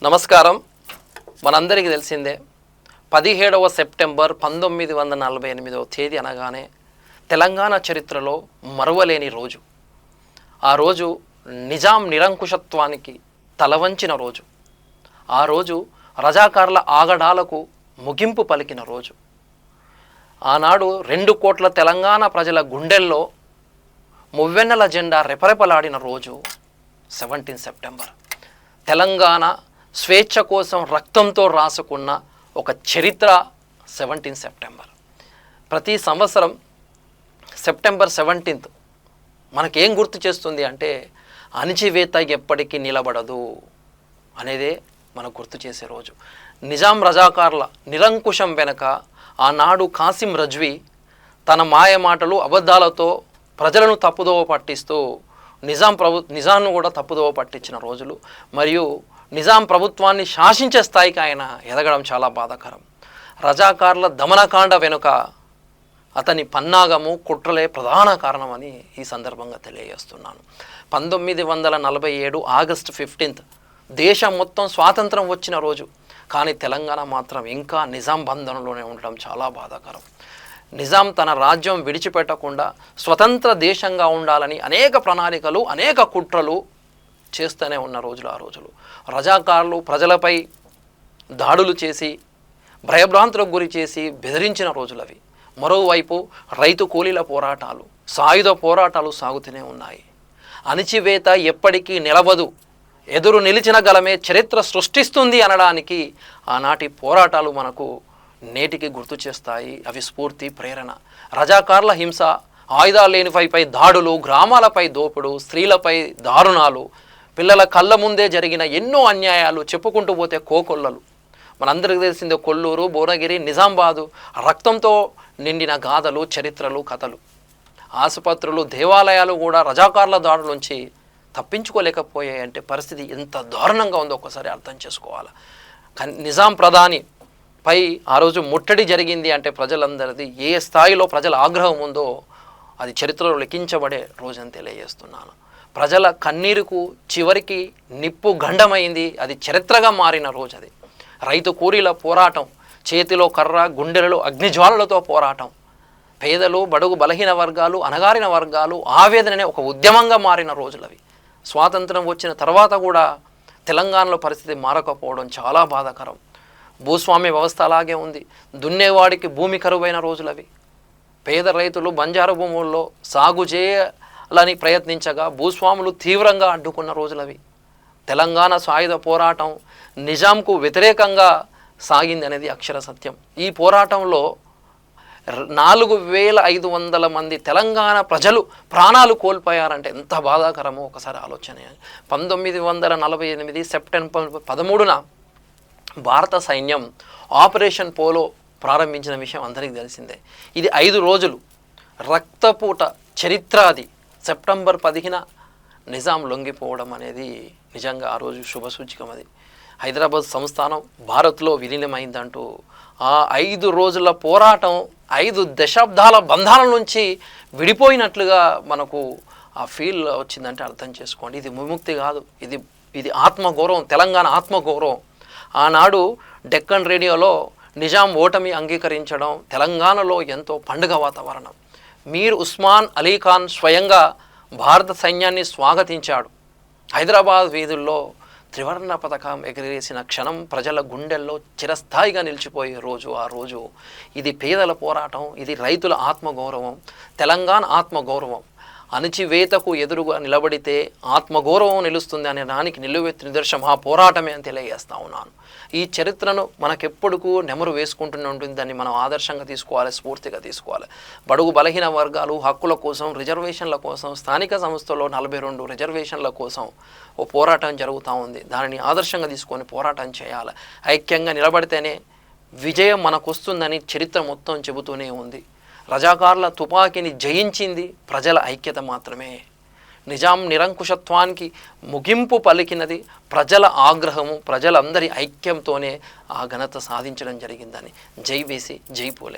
నమస్కారం. మనందరికీ తెలిసిందే 17వ సెప్టెంబర్ 1948వ తేదీ అనగానే తెలంగాణ చరిత్రలో మరువలేని రోజు. ఆ రోజు నిజాం నిరంకుశత్వానికి తలవంచిన రోజు. ఆ రోజు రజాకార్ల ఆగడాలకు ముగింపు పలికిన రోజు. ఆనాడు 2 కోట్ల తెలంగాణ ప్రజల గుండెల్లో మువ్వెన్నెల జెండా రెపరెపలాడిన రోజు 17 సెప్టెంబర్. తెలంగాణ స్వేచ్ఛ కోసం రక్తంతో రాసుకున్న ఒక చరిత్ర 17 సెప్టెంబర్. ప్రతి సంవత్సరం సెప్టెంబర్ 17 మనకేం గుర్తు చేస్తుంది అంటే అణచివేత ఎప్పటికీ నిలబడదు అనేదే మనకు గుర్తు చేసే రోజు. నిజాం రజాకార్ల నిరంకుశం వెనక ఆనాడు కాసిం రజ్వీ తన మాయమాటలు అబద్ధాలతో ప్రజలను తప్పుదోవ పట్టిస్తూ నిజాంను కూడా తప్పుదోవ పట్టించిన రోజులు. మరియు నిజాం ప్రభుత్వాన్ని శాసించే స్థాయికి ఆయన ఎదగడం చాలా బాధాకరం. రజాకార్ల దమనకాండ వెనుక అతని పన్నాగము కుట్రలే ప్రధాన కారణమని ఈ సందర్భంగా తెలియజేస్తున్నాను. 1947 ఆగస్టు 15 దేశం మొత్తం స్వాతంత్రం వచ్చిన రోజు. కానీ తెలంగాణ మాత్రం ఇంకా నిజాం బంధంలోనే ఉండడం చాలా బాధాకరం. నిజాం తన రాజ్యం విడిచిపెట్టకుండా స్వతంత్ర దేశంగా ఉండాలని అనేక ప్రణాళికలు అనేక కుట్రలు చేస్తూనే ఉన్న రోజులు ఆ రోజులు. రజాకార్లు ప్రజలపై దాడులు చేసి భయభ్రాంతులకు గురి చేసి బెదిరించిన రోజులు అవి. మరోవైపు రైతు కూలీల పోరాటాలు సాయుధ పోరాటాలు సాగుతూనే ఉన్నాయి. అణచివేత ఎప్పటికీ నిలవదు, ఎదురు నిలిచిన గలమే చరిత్ర సృష్టిస్తుంది అనడానికి ఆనాటి పోరాటాలు మనకు నేటికి గుర్తు చేస్తాయి. అవి స్ఫూర్తి ప్రేరణ. రజాకార్ల హింస, ఆయుధాలు లేని వారిపై దాడులు, గ్రామాలపై దోపుడు, స్త్రీలపై దారుణాలు, పిల్లల కళ్ళ ముందే జరిగిన ఎన్నో అన్యాయాలు చెప్పుకుంటూ పోతే కోకొల్లలు. మనందరికీ తెలిసిందే కొల్లూరు, భువనగిరి, నిజామాబాదు రక్తంతో నిండిన గాథలు, చరిత్రలు, కథలు. ఆసుపత్రులు, దేవాలయాలు కూడా రజాకార్ల దాడుల నుంచి తప్పించుకోలేకపోయాయంటే పరిస్థితి ఎంత దారుణంగా ఉందో ఒక్కసారి అర్థం చేసుకోవాలి. కానీ నిజాం ప్రధాని పై ఆ రోజు ముట్టడి జరిగింది అంటే ప్రజలందరిది ఏ స్థాయిలో ప్రజల ఆగ్రహం ఉందో అది చరిత్రలో లిఖించబడే రోజని తెలియజేస్తున్నాను. ప్రజల కన్నీరుకు చివరికి నిప్పు గండమైంది, అది చరిత్రగా మారిన రోజు అది. రైతు కూలీల పోరాటం, చేతిలో కర్ర గుండెలలో అగ్నిజ్వాలలతో పోరాటం, పేదలు, బడుగు బలహీన వర్గాలు, అణగారిన వర్గాలు ఆవేదననే ఒక ఉద్యమంగా మారిన రోజులు అవి. స్వాతంత్రం వచ్చిన తర్వాత కూడా తెలంగాణలో పరిస్థితి మారకపోవడం చాలా బాధాకరం. భూస్వామ్య వ్యవస్థ అలాగే ఉంది. దున్నేవాడికి భూమి కరువైన రోజులు అవి. పేద రైతులు బంజారు భూముల్లో సాగు చేయాలని ప్రయత్నించగా భూస్వాములు తీవ్రంగా అడ్డుకున్న రోజులవి. తెలంగాణ సాయుధ పోరాటం నిజాంకు వ్యతిరేకంగా సాగింది అనేది అక్షర సత్యం. ఈ పోరాటంలో 4500 మంది తెలంగాణ ప్రజలు ప్రాణాలు కోల్పోయారంటే ఎంత బాధాకరమో ఒకసారి ఆలోచన. 1948 సెప్టెంబర్ 13న భారత సైన్యం ఆపరేషన్ పోలో ప్రారంభించిన విషయం అందరికీ తెలిసిందే. ఇది 5 రోజులు రక్తపూట చరిత్ర. అది సెప్టెంబర్ 10న నిజాం లొంగిపోవడం అనేది నిజంగా ఆ రోజు శుభసూచకం. అది హైదరాబాద్ సంస్థానం భారత్లో విలీనమైందంటూ ఆ 5 రోజుల పోరాటం 5 దశాబ్దాల బంధాల నుంచి విడిపోయినట్లుగా మనకు ఆ ఫీల్ వచ్చిందంటే అర్థం చేసుకోండి. ఇది విముక్తి కాదు, ఇది ఆత్మగౌరవం, తెలంగాణ ఆత్మగౌరవం. ఆనాడు డెక్కన్ రేడియోలో నిజాం ఓటమి అంగీకరించడం తెలంగాణలో ఎంతో పండుగ వాతావరణం. మీర్ ఉస్మాన్ అలీ ఖాన్ స్వయంగా భారత సైన్యాన్ని స్వాగతించాడు. హైదరాబాద్ వీధుల్లో త్రివర్ణ పతాకం ఎగిరేసిన క్షణం ప్రజల గుండెల్లో చిరస్థాయిగా నిలిచిపోయే రోజు ఆ రోజు. ఇది పేదల పోరాటం, ఇది రైతుల ఆత్మగౌరవం, తెలంగాణ ఆత్మగౌరవం. అణచివేతకు ఎదురుగా నిలబడితే ఆత్మగౌరవం నిలుస్తుంది అనే దానికి నిలువెత్తి నిదర్శనం ఆ పోరాటమే అని తెలియజేస్తా ఉన్నాను. ఈ చరిత్రను మనకెప్పుడుకు నెమరు వేసుకుంటూనే ఉంటుంది. దాన్ని మనం ఆదర్శంగా తీసుకోవాలి, స్ఫూర్తిగా తీసుకోవాలి. బడుగు బలహీన వర్గాలు హక్కుల కోసం, రిజర్వేషన్ల కోసం, స్థానిక సంస్థల్లో 42 రిజర్వేషన్ల కోసం ఓ పోరాటం జరుగుతూ ఉంది. దానిని ఆదర్శంగా తీసుకొని పోరాటం చేయాలి. ఐక్యంగా నిలబడితేనే విజయం మనకు వస్తుందని చరిత్ర మొత్తం చెబుతూనే ఉంది. రజాకార్ల తుపాకీని జయించింది ప్రజల ఐక్యత మాత్రమే. నిజాం నిరంకుశత్వానికి ముగింపు పలికినది ప్రజల ఆగ్రహము, ప్రజలందరి ఐక్యంతోనే ఆ ఘనత సాధించడం జరిగిందని. జై బీసీ, జై పూలే.